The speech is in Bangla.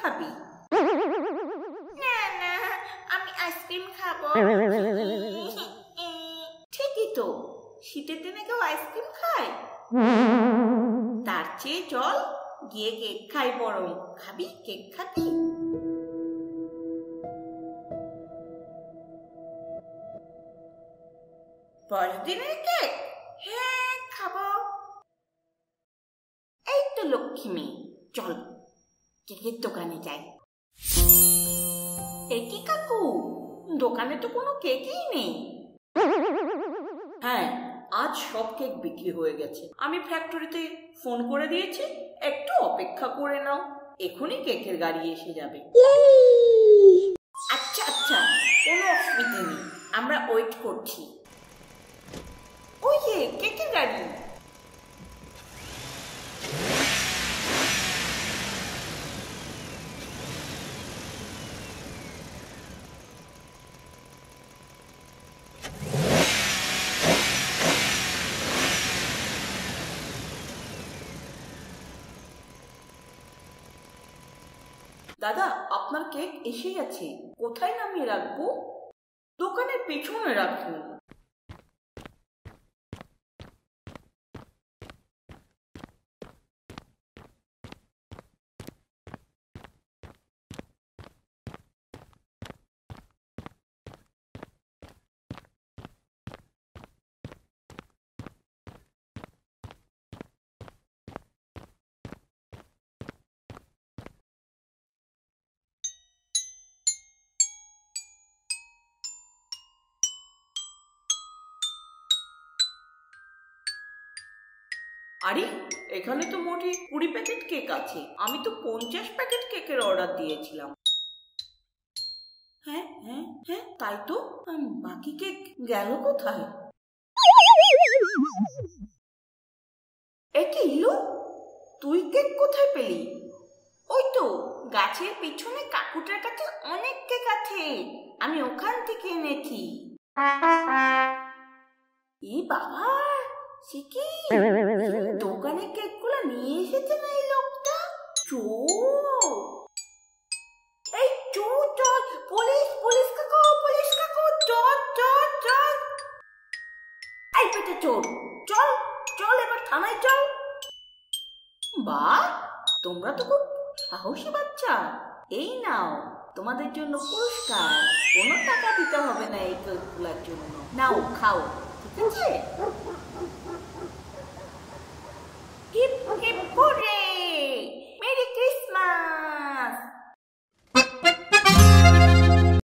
খাবি? না না, আমি আইসক্রিম খাবো। ঠিকই তো, শীতের দিনে কেউ আইসক্রিম খায়? তার চেয়ে চল গিয়ে কেক খাই বরং। খাবি? কেক খাবি? বড়দিনের কেক? হ্যাঁ খাবো। এই তো লক্ষ্মী মেয়ে, চল কেকের দোকানে যাই। একই কাকু, দোকানে তো কোনো কেকই নেই। হ্যাঁ, আজ সব কেক বিক্রি হয়ে গেছে। আমি ফ্যাক্টরিতে ফোন করে দিয়েছি, একটু অপেক্ষা করে নাও, এখনই কেকের গাড়ি এসে যাবে। আচ্ছা আচ্ছা, কোনো অসুবিধা নেই, আমরা ওয়েট করছি। ওই যে কেকের গাড়ি। দাদা, আপনার কেক এসে গেছে। কোথায় নামিয়ে রাখবো? দোকানের পেছনে রাখুন। আরে, এখানে তো মোটে 20 প্যাকেট কেক আছে। আমি তো 50 প্যাকেট কেকের অর্ডার দিয়েছিলাম। হ্যাঁ হ্যাঁ হ্যাঁ, তাই তো। বাকি কেক গেল কোথায়? একি ইলু, তুই কেক কোথায় পেলি? ওই তো গাছের পিছনে কাকুটার কাছে অনেক কেক আছে, আমি ওখান থেকে এনেছি। এই বাবা, সে কি দোকানে কেকগুলো নিয়ে এসেছে না এই লোকটা? চোর! এই চোর চোর! পুলিশ পুলিশ কাকু, পুলিশ কাকু, চোর চোর চোর! এই পেটে চোর, চল চল এবার থানায় চল। বাহ, তোমরা তো খুব সাহসী বাচ্চা। এই নাও তোমাদের জন্য পুরস্কার। কোনো টাকা দিতে হবে না এই কেকগুলোর জন্য। নাও খাও, ঠিক আছে?